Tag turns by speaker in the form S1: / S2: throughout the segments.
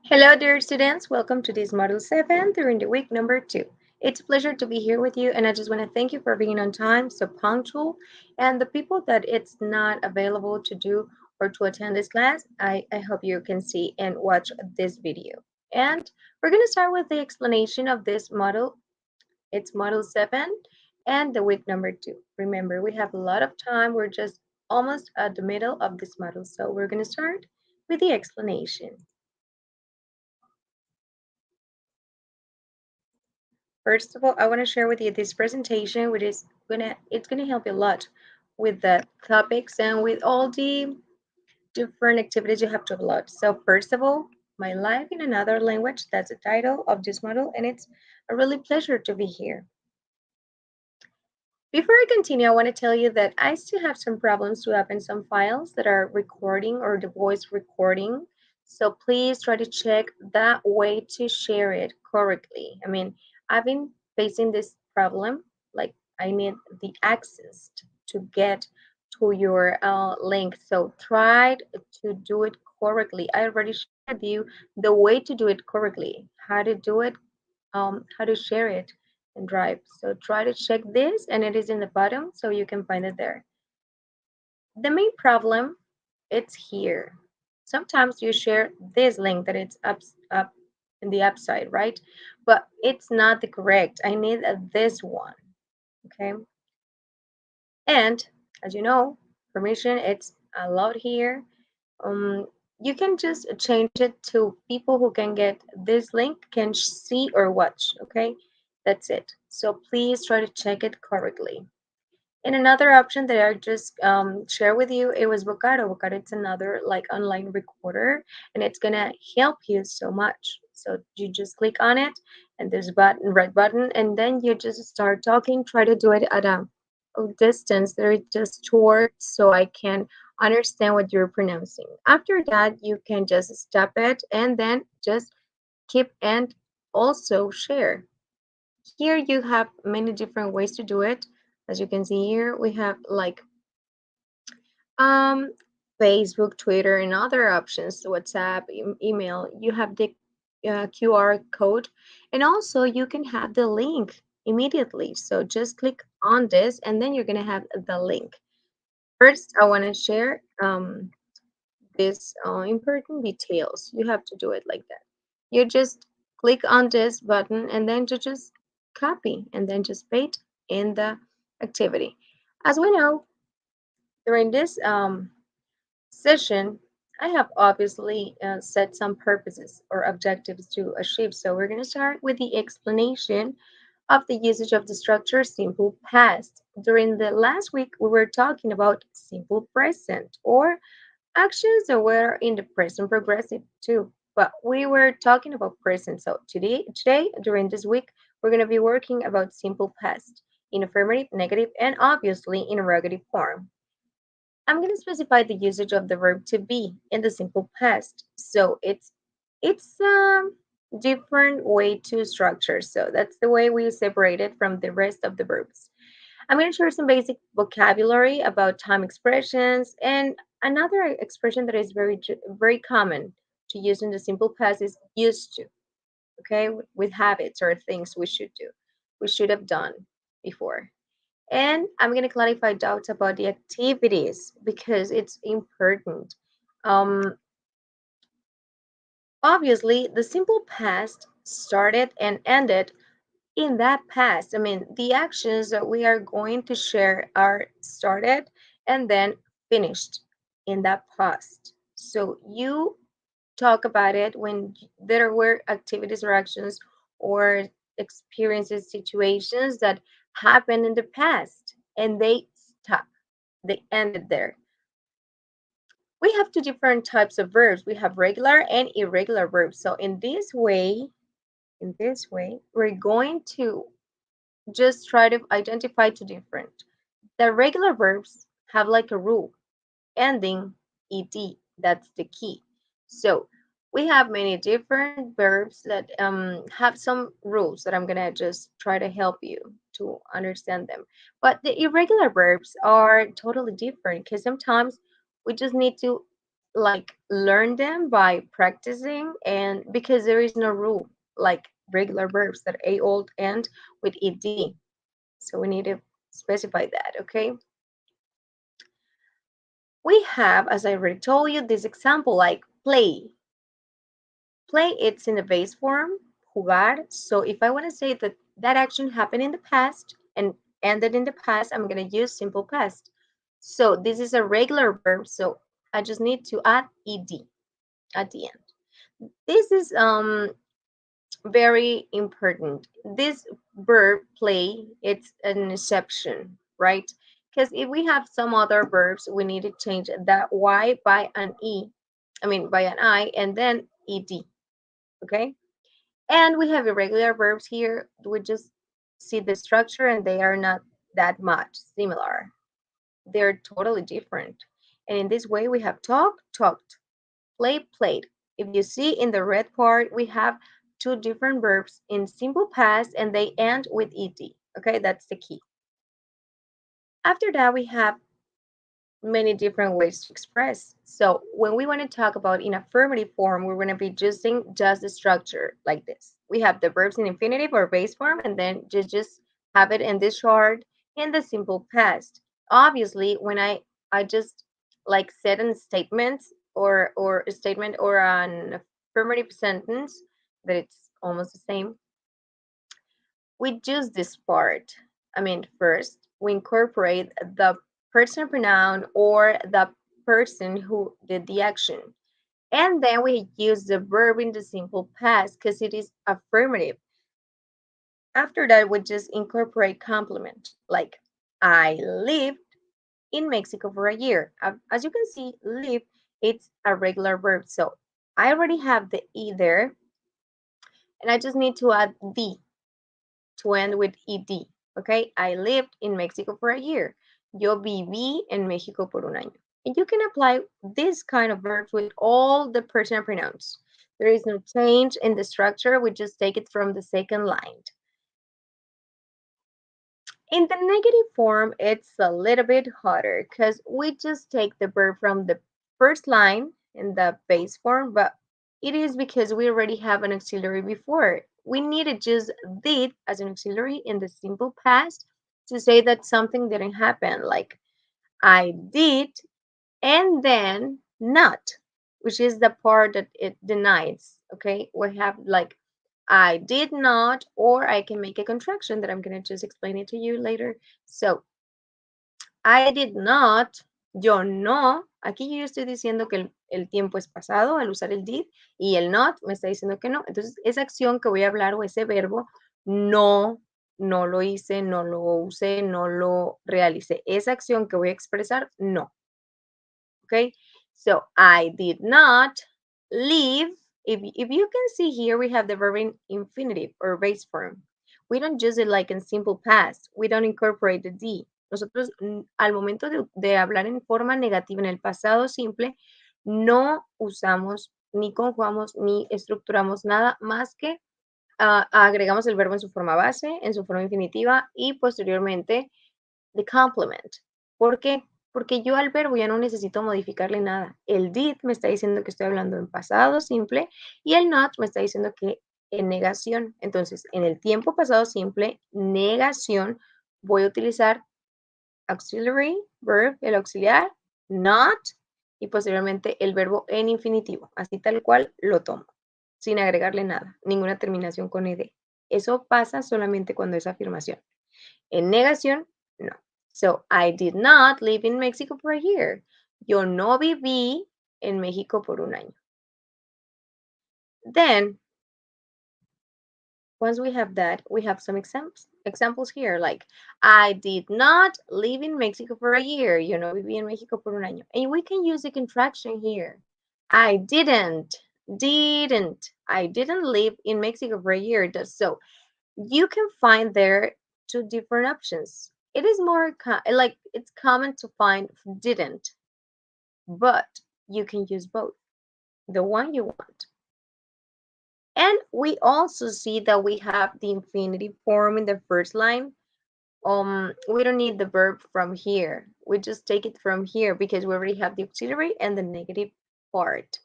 S1: Hello, dear students. Welcome to this Model 7 during the week number 2. It's a pleasure to be here with you, and I just want to thank you for being on time, so punctual. And the people that it's not available to do or to attend this class, I hope you can see and watch this video. And we're going to start with the explanation of this model. It's Model 7 and the week number 2. Remember, we have a lot of time. We're just almost at the middle of this model, so we're going to start with the explanation. First of all, I want to share with you this presentation, which is gonna help you a lot with the topics and with all the different activities you have to upload. So first of all, my life in another language. That's the title of this model, and it's a really pleasure to be here. Before I continue, I want to tell you that I still have some problems to open some files that are recording or the voice recording. So please try to check that way to share it correctly. I've been facing this problem, like I need the access to get to your link. So try to do it correctly. I already shared you the way to do it correctly, how to do it, how to share it and Drive. So try to check this, and it is in the bottom, so you can find it there. The main problem, it's here. Sometimes you share this link that it's up in the upside, right? But it's not the correct. I need this one, okay? And as you know, permission, it's allowed here. Um, you can just change it to people who can get this link can see or watch, okay? That's it. So please try to check it correctly. And another option that I just share with you, it was Vocado. Vocado, it's another like online recorder, and it's gonna help you so much. So you just click on it, and there's a button, red button, and then you just start talking. Try to do it at a distance that is just short, so I can understand what you're pronouncing. After that, you can just stop it, and then just keep and also share. Here you have many different ways to do it. As you can see here, we have like um, Facebook, Twitter, and other options, WhatsApp, email. You have the QR code, and also you can have the link immediately. So just click on this, and then you're gonna have the link. First, I want to share these important details. You have to do it like that. You just click on this button, and then to just copy, and then just paste in the activity. As we know, during this session, I have obviously set some purposes or objectives to achieve. So we're going to start with the explanation of the usage of the structure simple past. During the last week, we were talking about simple present or actions that were in the present progressive too. But we were talking about present. So today, during this week, we're going to be working about simple past in affirmative, negative, and obviously in interrogative form. I'm going to specify the usage of the verb to be in the simple past. So it's different way to structure. So that's the way we separate it from the rest of the verbs. I'm going to share some basic vocabulary about time expressions, and another expression that is very common to use in the simple past is used to. Okay, with habits or things we should have done before. And I'm going to clarify doubts about the activities because it's important. Um, Obviously, the simple past started and ended in that past. The actions that we are going to share are started and then finished in that past. So you talk about it when there were activities or actions or experiences, situations that happened in the past and they stopped, they ended there. We have two different types of verbs. We have regular and irregular verbs. So in this way, we're going to just try to identify two different. The regular verbs have like a rule ending ed. That's the key. So we have many different verbs that have some rules that I'm gonna just try to help you to understand them. But the irregular verbs are totally different because sometimes we just need to like learn them by practicing, and because there is no rule like regular verbs that a old end with ed. So we need to specify that, okay? We have, as I already told you, this example like play. Play, it's in the base form, jugar. So if I want to say that that action happened in the past and ended in the past, I'm going to use simple past. So this is a regular verb, so I just need to add ed at the end. This is very important. This verb play, it's an exception, right? Because if we have some other verbs, we need to change that y by an e, I mean by an I, and then ed, okay? And we have irregular verbs here. We just see the structure and they are not that much similar. They're totally different. And in this way, we have talk, talked, play, played. If you see in the red part, we have two different verbs in simple past and they end with ed. Okay, that's the key. After that, we have many different ways to express. So when we want to talk about in affirmative form, we're going to be using just the structure like this. We have the verbs in infinitive or base form, and then just have it in this chart in the simple past. Obviously, when I just like said in statements or a statement or an affirmative sentence that it's almost the same, we use this part. I mean, first, we incorporate the personal pronoun or the person who did the action. And then we use the verb in the simple past because it is affirmative. After that, we just incorporate complement, like I lived in Mexico for a year. As you can see, live, it's a regular verb. So I already have the E there, and I just need to add the to end with ed. Okay, I lived in Mexico for a year. Yo viví en México por un año. And you can apply this kind of verbs with all the personal pronouns. There is no change in the structure. We just take it from the second line. In the negative form, it's a little bit harder because we just take the verb from the first line in the base form, but it is because we already have an auxiliary before. We need to use did as an auxiliary in the simple past to say that something didn't happen, like I did and then not, which is the part that it denies. Okay, we have like I did not, or I can make a contraction that I'm going to just explain it to you later. So, I did not, yo no. Aquí yo estoy diciendo que el tiempo es pasado al usar el did y el not me está diciendo que no. Entonces, esa acción que voy a hablar o ese verbo, no, no lo hice, no lo usé, no lo realicé. Esa acción que voy a expresar, no. Okay, so I did not leave. If you can see here, we have the verb in infinitive or base form. We don't use it like in simple past. We don't incorporate the D. Nosotros al momento de hablar en forma negativa en el pasado simple, no usamos ni conjugamos ni estructuramos nada más que agregamos el verbo en su forma base, en su forma infinitiva y posteriormente the complement. ¿Por qué? Porque yo al verbo ya no necesito modificarle nada. El did me está diciendo que estoy hablando en pasado simple y el not me está diciendo que en negación. Entonces, en el tiempo pasado simple, negación, voy a utilizar auxiliary verb, el auxiliar, not, y posteriormente el verbo en infinitivo. Así tal cual lo tomo, sin agregarle nada, ninguna terminación con ed. Eso pasa solamente cuando es afirmación. En negación, no. So, I did not live in Mexico for a year. Yo no viví en México por un año. Then, once we have that, we have some examples here, like, I did not live in Mexico for a year. Yo no viví en México por un año. And we can use the contraction here. I didn't live in Mexico for a year. So, you can find there two different options. It is more like it's common to find didn't, but you can use both, the one you want. And we also see that we have the infinitive form in the first line. We don't need the verb from here. We just take it from here because we already have the auxiliary and the negative part.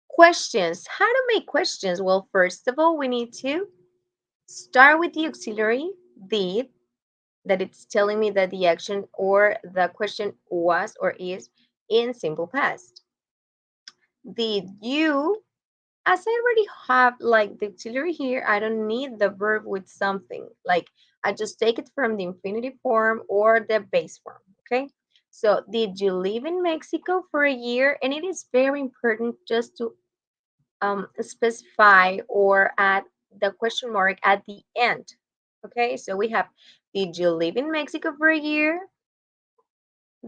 S1: Questions. How to make questions? Well, first of all, we need to start with the auxiliary did, that it's telling me that the action or the question was or is in simple past. Did you, as I already have like the auxiliary here, I don't need the verb with something. Like I just take it from the infinitive form or the base form, okay? So did you live in Mexico for a year? And it is very important just to specify or add the question mark at the end. Okay, so we have, did you live in Mexico for a year?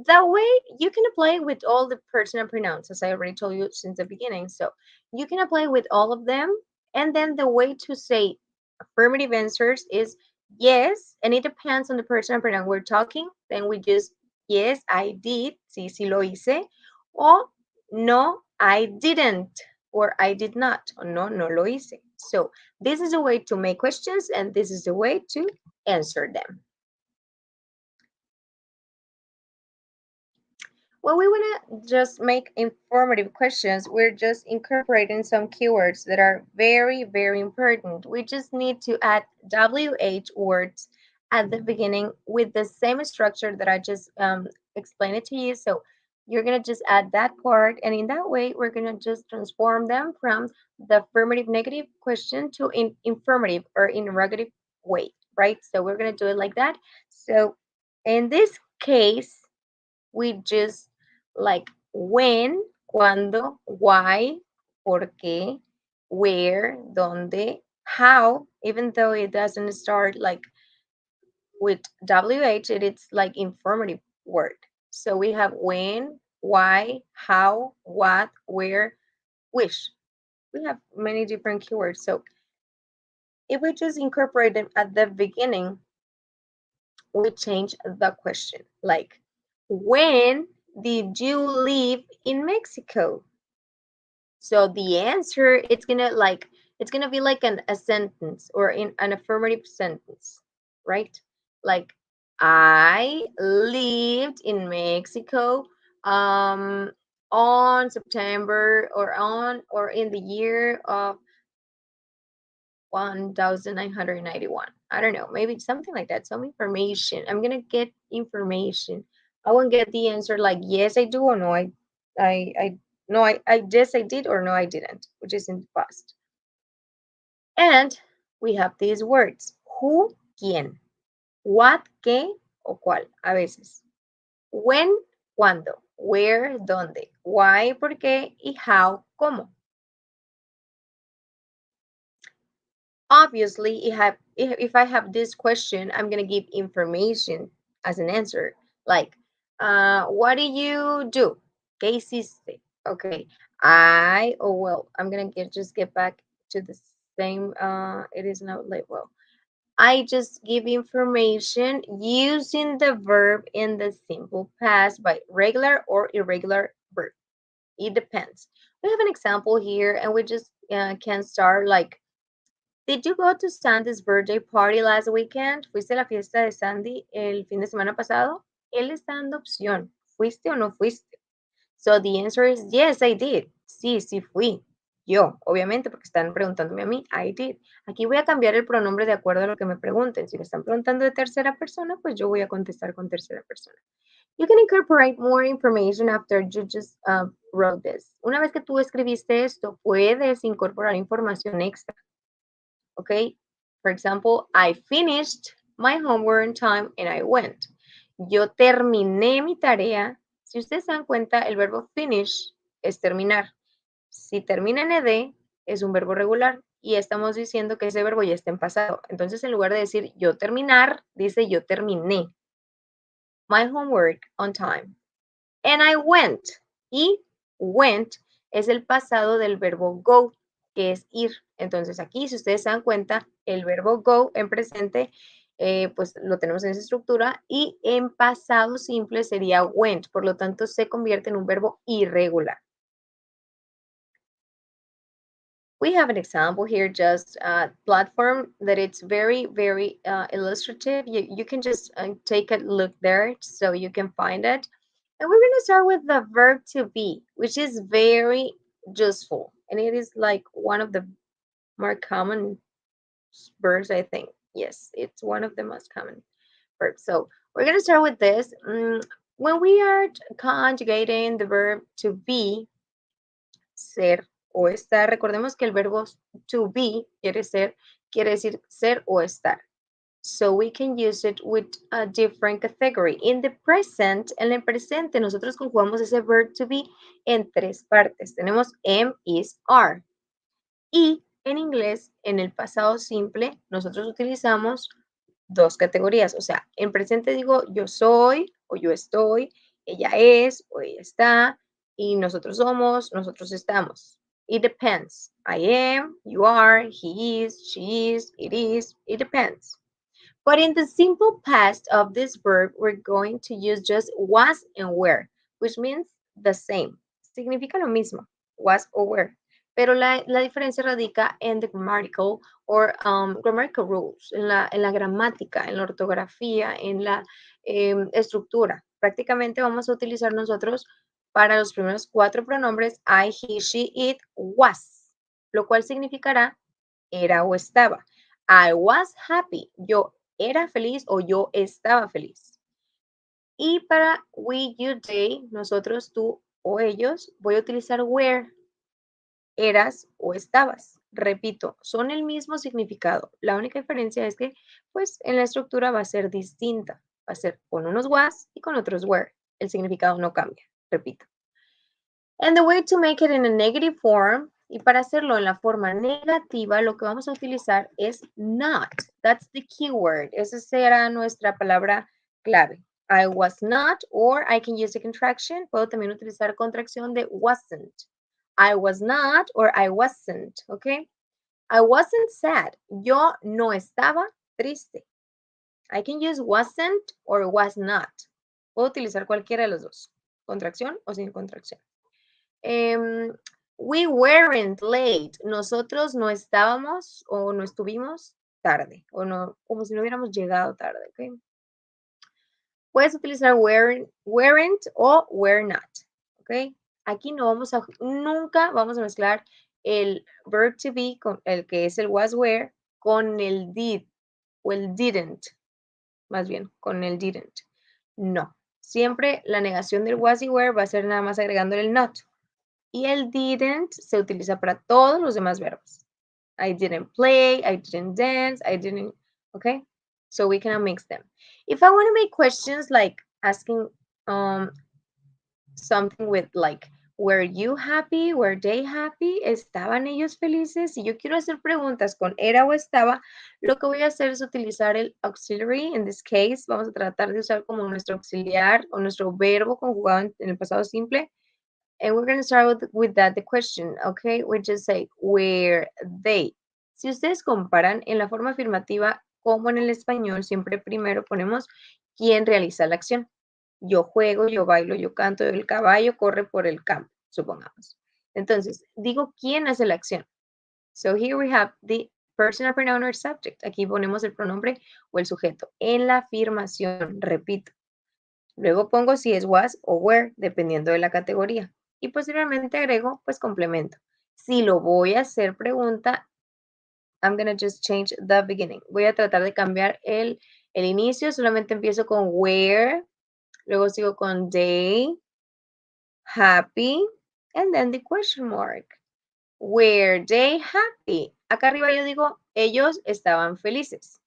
S1: That way you can apply with all the personal pronouns, as I already told you since the beginning. So you can apply with all of them. And then the way to say affirmative answers is yes, and it depends on the personal pronoun we're talking. Then we just yes, I did, sí, sí lo hice, or no, I didn't, or I did not, or no, no lo hice. So this is a way to make questions, and this is the way to answer them. When we want to just make informative questions, we're just incorporating some keywords that are very, very important. We just need to add WH words at the beginning with the same structure that I just explained it to you. So you're going to just add that part. And in that way, we're going to just transform them from the affirmative negative question to informative or interrogative way, right? So we're going to do it like that. So in this case, we just like when, cuándo, why, por qué, where, dónde, how, even though it doesn't start like with WH, it's like informative word. So we have when, why, how, what, where, which. We have many different keywords. So if we just incorporate them at the beginning, we change the question. Like, when did you live in Mexico? So the answer, it's gonna be like a sentence or in an affirmative sentence, right? Like, I lived in Mexico um on September or in the year of 1991. I don't know, maybe something like that. Some information. I'm gonna get information. I won't get the answer like yes I do or no I no I yes I did or no I didn't, which is in the past. And we have these words. Who, quién, what, qué o cuál a veces. When, cuándo, where, dónde, why, por qué y how, cómo. Obviously if I have this question, I'm going to give information as an answer, like what do you do? ¿Qué hiciste? Okay, I'm going to just get back to the same it is not like, well, I just give information using the verb in the simple past by regular or irregular verb. It depends. We have an example here, and we just can start like, did you go to Sandy's birthday party last weekend? ¿Fuiste a la fiesta de Sandy el fin de semana pasado? Él está dando opción. ¿Fuiste o no fuiste? So the answer is yes, I did. Sí, sí fui. Yo, obviamente, porque están preguntándome a mí, I did. Aquí voy a cambiar el pronombre de acuerdo a lo que me pregunten. Si me están preguntando de tercera persona, pues yo voy a contestar con tercera persona. You can incorporate more information after you just wrote this. Una vez que tú escribiste esto, puedes incorporar información extra. Okay, for example, I finished my homework on time and I went. Yo terminé mi tarea. Si ustedes se dan cuenta, el verbo finish es terminar. Si termina en ed, es un verbo regular y estamos diciendo que ese verbo ya está en pasado. Entonces, en lugar de decir yo terminar, dice yo terminé my homework on time. And I went. Y went es el pasado del verbo go, que es ir. Entonces aquí, si ustedes se dan cuenta, el verbo go en presente, pues lo tenemos en esa estructura y en pasado simple sería went. Por lo tanto, se convierte en un verbo irregular. We have an example here, just platform that it's very, very illustrative. You can just take a look there so you can find it. And we're going to start with the verb to be, which is very useful. And it is like one of the more common verbs, I think. Yes, it's one of the most common verbs. So we're going to start with this. When we are conjugating the verb to be, ser o estar, recordemos que el verbo to be quiere decir ser o estar. So we can use it with a different category. In the present, en el presente, nosotros conjugamos ese verb to be en tres partes. Tenemos am, is, are. Y en inglés, en el pasado simple, nosotros utilizamos dos categorías. O sea, en presente digo yo soy o yo estoy, ella es o ella está, y nosotros somos, nosotros estamos. It depends. I am, you are, he is, she is, it depends. But in the simple past of this verb, we're going to use just was and were, which means the same. Significa lo mismo, was or were. Pero la diferencia radica en the grammatical or grammatical rules, en la gramática, en la ortografía, en la estructura. Prácticamente vamos a utilizar nosotros para los primeros cuatro pronombres I, he, she, it, was, lo cual significará era o estaba. I was happy. Yo era feliz o yo estaba feliz. Y para we, you, they, nosotros, tú o ellos, voy a utilizar were, eras o estabas. Repito, son el mismo significado. La única diferencia es que, pues, en la estructura va a ser distinta. Va a ser con unos was y con otros were. El significado no cambia. Repito. And the way to make it in a negative form, y para hacerlo en la forma negativa, lo que vamos a utilizar es not. That's the keyword. Esa será nuestra palabra clave. I was not, or I can use a contraction. Puedo también utilizar contracción de wasn't. I was not, or I wasn't, okay? I wasn't sad. Yo no estaba triste. I can use wasn't or was not. Puedo utilizar cualquiera de los dos. Contracción o sin contracción. We weren't late. Nosotros no estábamos o no estuvimos tarde. O no, como si no hubiéramos llegado tarde. ¿Okay? Puedes utilizar weren't o were not. ¿Ok? Aquí no vamos a, nunca vamos a mezclar el verb to be, con el que es el was were, con el did o el didn't. Más bien, con el didn't. No. Siempre la negación del was y were va a ser nada más agregando el not. Y el didn't se utiliza para todos los demás verbos. I didn't play, I didn't dance, I didn't, okay? So we cannot mix them. If I want to make questions like asking something with like, were you happy? Were they happy? ¿Estaban ellos felices? Si yo quiero hacer preguntas con era o estaba, lo que voy a hacer es utilizar el auxiliary. In this case, vamos a tratar de usar como nuestro auxiliar o nuestro verbo conjugado en el pasado simple. And we're going to start with that, the question, okay? We just say, were they? Si ustedes comparan en la forma afirmativa, como en el español, siempre primero ponemos quién realiza la acción. Yo juego, yo bailo, yo canto, el caballo corre por el campo, supongamos. Entonces, digo quién hace la acción. So here we have the personal pronoun or subject. Aquí ponemos el pronombre o el sujeto en la afirmación, repito. Luego pongo si es was o were, dependiendo de la categoría. Y posteriormente agrego, pues, complemento. Si lo voy a hacer pregunta, I'm going to just change the beginning. Voy a tratar de cambiar el inicio. Solamente empiezo con where, luego sigo con they, happy, and then the question mark. Were they happy? Acá arriba yo digo, ellos estaban felices.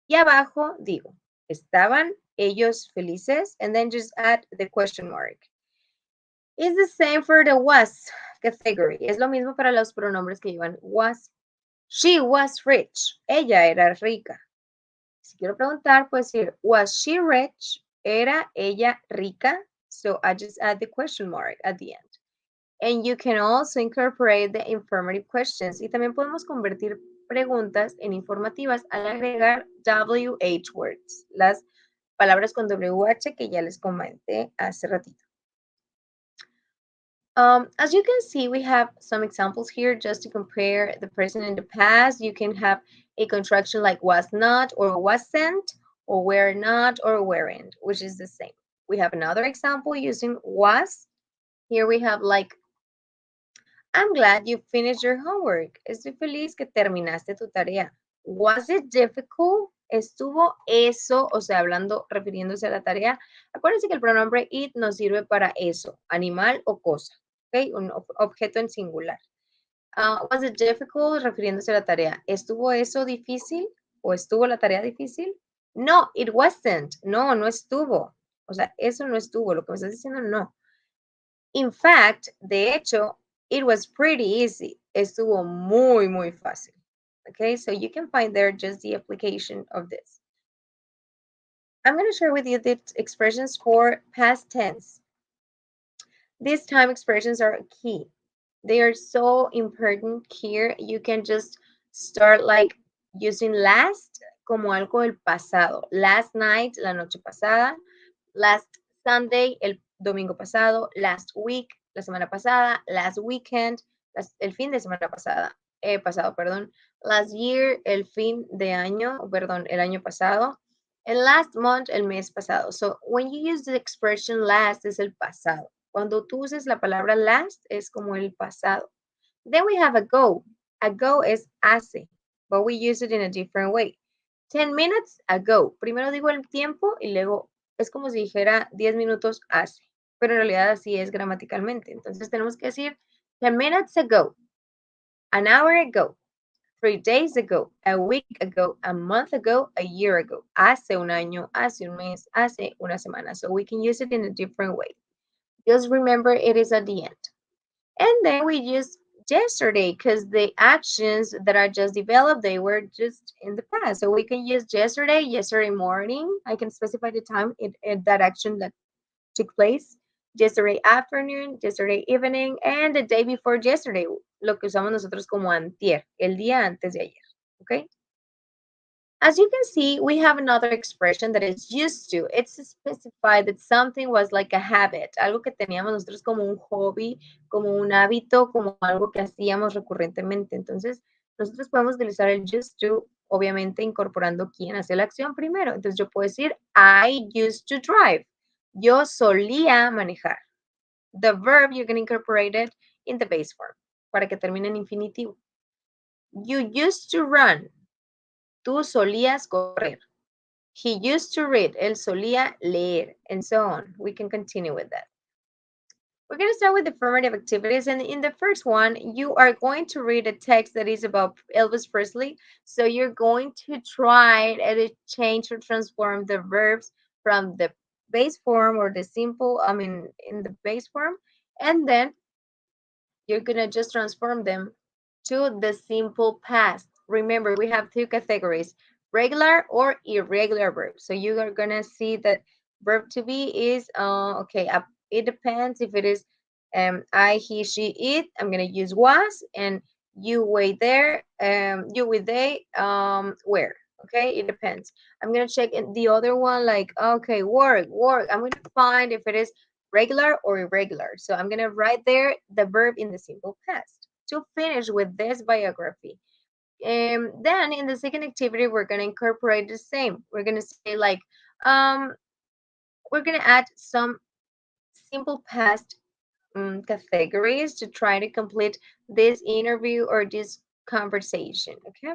S1: Y abajo digo, ¿estaban ellos felices? And then just add the question mark. It's the same for the was category. Es lo mismo para los pronombres que llevan was. She was rich. Ella era rica. Si quiero preguntar, puedo decir, was she rich? ¿Era ella rica? So I just add the question mark at the end. And you can also incorporate the informative questions. Y también podemos convertir preguntas en informativas al agregar WH words, las palabras con WH que ya les comenté hace ratito. As you can see, we have some examples here just to compare the present and the past. You can have a contraction like was not or wasn't, or were not or weren't, which is the same. We have another example using was. Here we have like, I'm glad you finished your homework. Estoy feliz que terminaste tu tarea. Was it difficult? Estuvo eso, o sea, hablando, refiriéndose a la tarea. Acuérdense que el pronombre it nos sirve para eso, animal o cosa, ¿ok? Un objeto en singular. Was it difficult? Refiriéndose a la tarea. ¿Estuvo eso difícil? ¿O estuvo la tarea difícil? No, it wasn't. No, no estuvo. O sea, eso no estuvo. Lo que me estás diciendo, no. In fact, de hecho, it was pretty easy. Estuvo muy, muy fácil. Okay, so you can find there just the application of this. I'm going to share with you the expressions for past tense. These time expressions are key. They are so important here. You can just start like using last como algo del pasado. Last night, la noche pasada. Last Sunday, el domingo pasado. Last week, la semana pasada. Last weekend, el fin de semana pasado, perdón. Last year, el fin de año, perdón, el año pasado. And last month, el mes pasado. So when you use the expression last, es el pasado. Cuando tú uses la palabra last, es como el pasado. Then we have ago. Ago es hace, but we use it in a different way. 10 minutes ago. Primero digo el tiempo y luego es como si dijera 10 minutos hace, pero en realidad así es gramaticalmente. Entonces tenemos que decir 10 minutes ago, an hour ago, 3 days ago, a week ago, a month ago, a year ago. Hace un año, hace un mes, hace una semana. So we can use it in a different way. Just remember it is at the end. And then we use yesterday because the actions that are just developed, they were just in the past. So we can use yesterday, yesterday morning. I can specify the time that action that took place. Yesterday afternoon, yesterday evening, and the day before yesterday, lo que usamos nosotros como antier, el día antes de ayer. Okay? As you can see, we have another expression that is used to. It's specified that something was like a habit, algo que teníamos nosotros como un hobby, como un hábito, como algo que hacíamos recurrentemente. Entonces, nosotros podemos utilizar el used to, obviamente incorporando quién hace la acción primero. Entonces, yo puedo decir, I used to drive. Yo solía manejar. The verb, you're going to incorporate it in the base form para que termine en infinitivo. You used to run. Tú solías correr. He used to read. Él solía leer, and so on. We can continue with that. We're going to start with affirmative activities. And in the first one, you are going to read a text that is about Elvis Presley. So you're going to try to change or transform the verbs from the base form or the simple, in the base form. And then you're going to just transform them to the simple past. Remember, we have two categories, regular or irregular verbs. So you are going to see that verb to be is, it depends if it is I, he, she, it. I'm going to use was, and you, wait there, you, with they, where. Okay, it depends. I'm going to check in the other one, like, okay, work. I'm going to find if it is regular or irregular. So I'm going to write there the verb in the simple past to finish with this biography. Then in the second activity, we're going to incorporate the same. We're going to say like, we're going to add some simple past categories to try to complete this interview or this conversation, okay?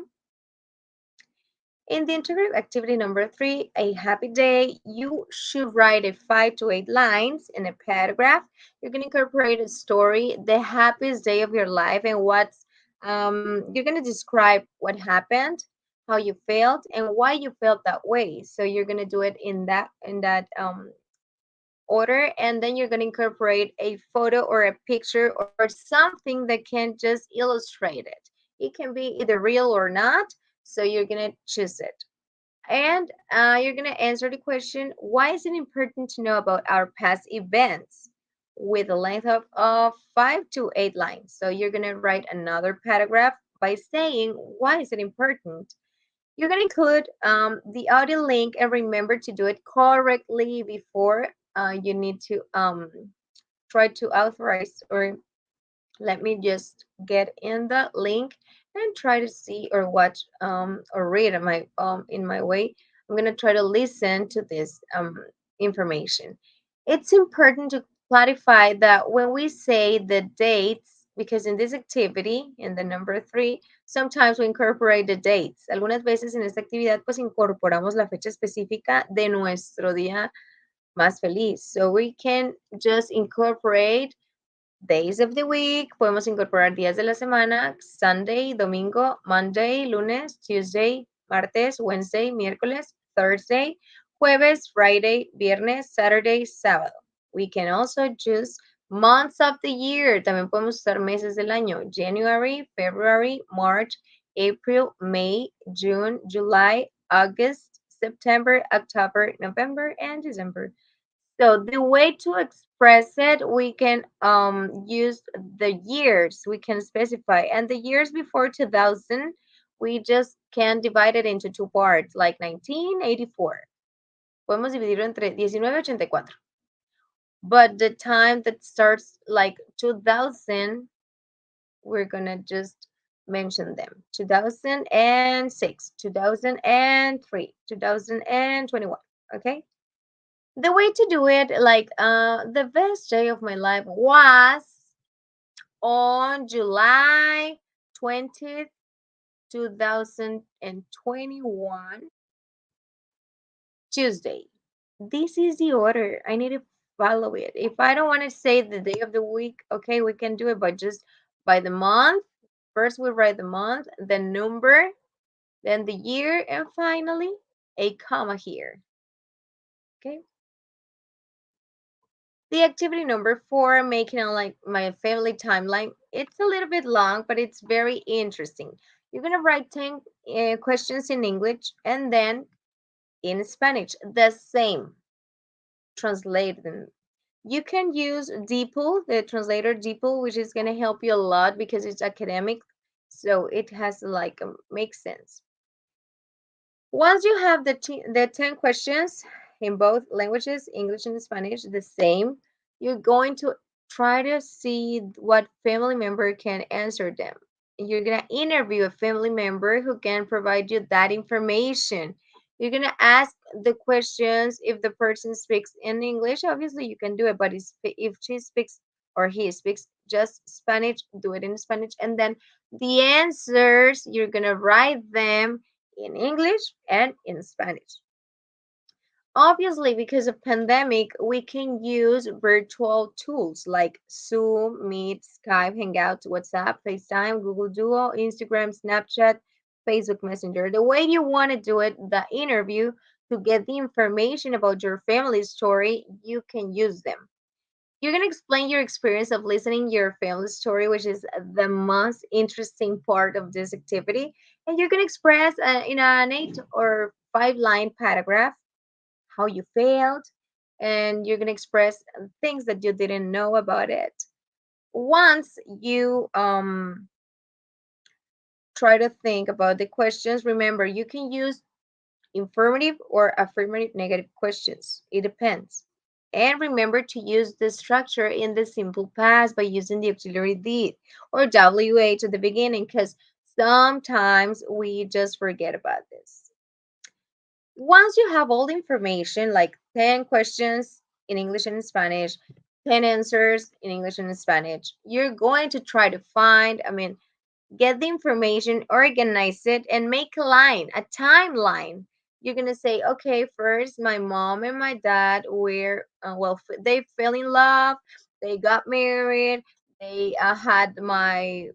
S1: In the interview activity number 3, a happy day, you should write a 5 to 8 lines in a paragraph. You can incorporate a story, the happiest day of your life, and what's you're going to describe what happened, how you felt, and why you felt that way. So you're going to do it in that order, and then you're going to incorporate a photo or a picture or something that can just illustrate it. It can be either real or not, so you're going to choose it. And you're going to answer the question, why is it important to know about our past events, with a length of 5 to 8 lines. So you're going to write another paragraph by saying, why is it important? You're going to include the audio link, and remember to do it correctly before you need to try to authorize, or let me just get in the link and try to see or watch or read in my way. I'm going to try to listen to this information. It's important to clarify that when we say the dates, because in this activity, in the number three, sometimes we incorporate the dates. Algunas veces en esta actividad pues incorporamos la fecha específica de nuestro día más feliz. So we can just incorporate days of the week, podemos incorporar días de la semana, Sunday, domingo, Monday, lunes, Tuesday, martes, Wednesday, miércoles, Thursday, jueves, Friday, viernes, Saturday, sábado. We can also choose months of the year. También podemos usar meses del año. January, February, March, April, May, June, July, August, September, October, November, and December. So the way to express it, we can use the years. We can specify, and the years before 2000, we just can divide it into two parts, like 1984. Podemos dividirlo entre 1984. But the time that starts like 2000, we're gonna just mention them. 2006, 2003, 2021. Okay. The way to do it, like the best day of my life was on July 20th, 2021, Tuesday. This is the order. I need to follow it. If I don't want to say the day of the week, okay, we can do it by just by the month. First, we write the month, then number, then the year, and finally a comma here. Okay. The activity number four, making on like my family timeline. It's a little bit long, but it's very interesting. You're gonna write 10 questions in English and then in Spanish, the same. Translate them. You can use DeepL, the translator DeepL, which is gonna help you a lot because it's academic, so it has like makes sense. Once you have the 10 questions in both languages, English and Spanish, the same, you're going to try to see what family member can answer them. You're going to interview a family member who can provide you that information. You're going to ask the questions if the person speaks in English. Obviously, you can do it, but if she speaks or he speaks just Spanish, do it in Spanish. And then the answers, you're going to write them in English and in Spanish. Obviously, because of pandemic, we can use virtual tools like Zoom, Meet, Skype, Hangouts, WhatsApp, FaceTime, Google Duo, Instagram, Snapchat, Facebook Messenger. The way you want to do it, the interview, to get the information about your family story, you can use them. You're going to explain your experience of listening your family story, which is the most interesting part of this activity. And you're going to express in an 8 or 5 line paragraph how you felt, and you're going to express things that you didn't know about it. Once you try to think about the questions, remember you can use affirmative or affirmative negative questions. It depends. And remember to use the structure in the simple past by using the auxiliary did or WH at the beginning, because sometimes we just forget about this. Once you have all the information, like 10 questions in English and Spanish, 10 answers in English and Spanish, you're going to try to find, get the information, organize it, and make a line, a timeline. You're gonna say, okay, first my mom and my dad were, they fell in love, they got married, they had my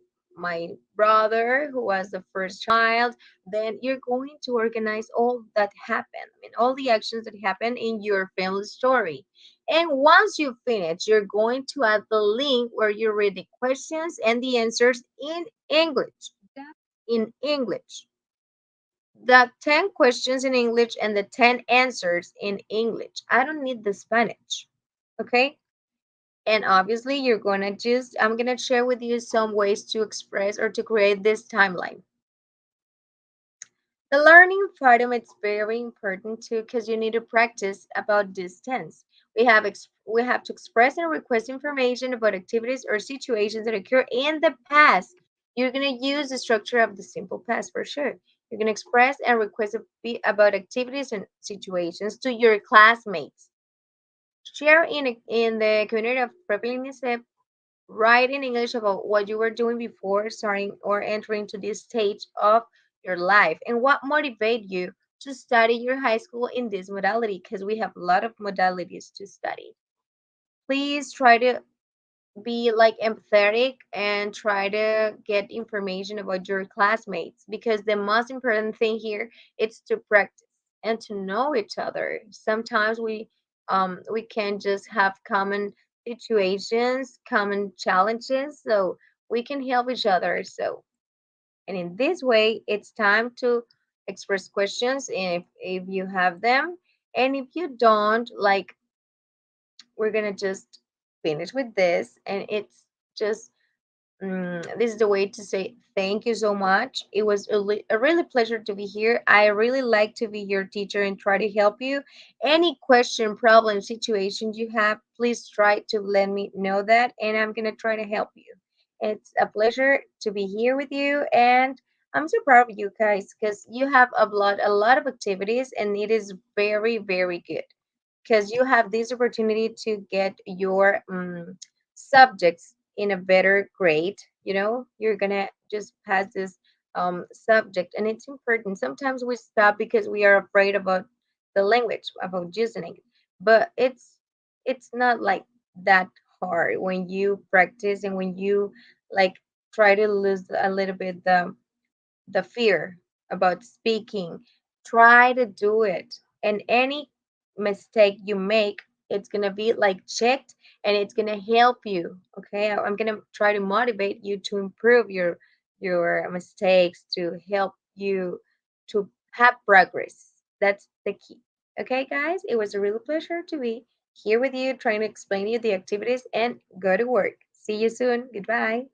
S1: brother who was the first child. Then you're going to organize all that happened, all the actions that happen in your family story. And once you finish, you're going to add the link where you read the questions and the answers in English. In English. The 10 questions in English and the 10 answers in English. I don't need the Spanish. Okay? And obviously, I'm going to share with you some ways to express or to create this timeline. The learning part of it's very important too, because you need to practice about distance. We have to express and request information about activities or situations that occur in the past. You're gonna use the structure of the simple past for sure. You're gonna express and request about activities and situations to your classmates. Share in the community of Prepping UNICEF. Write in English about what you were doing before starting or entering to this stage of your life and what motivated you to study your high school in this modality because we have a lot of modalities to study. Please try to be like empathetic and try to get information about your classmates because the most important thing here is to practice and to know each other. Sometimes we can just have common situations, common challenges, so we can help each other. So and in this way it's time to express questions if you have them, and if you don't, like, we're gonna just finish with this, and it's just this is the way to say thank you so much. It was a really pleasure to be here. I really like to be your teacher and try to help you. Any question, problem, situation you have, please try to let me know that, and I'm gonna try to help you. It's a pleasure to be here with you, and I'm so proud of you guys because you have a lot of activities, and it is very, very good because you have this opportunity to get your subjects in a better grade. You're gonna just pass this subject, and it's important. Sometimes we stop because we are afraid about the language, about using it, but it's not like that hard when you practice and when you, like, try to lose a little bit the fear about speaking. Try to do it. And any mistake you make, it's going to be like checked, and it's going to help you. Okay. I'm going to try to motivate you to improve your mistakes, to help you to have progress. That's the key. Okay, guys, it was a real pleasure to be here with you, trying to explain you the activities and go to work. See you soon. Goodbye.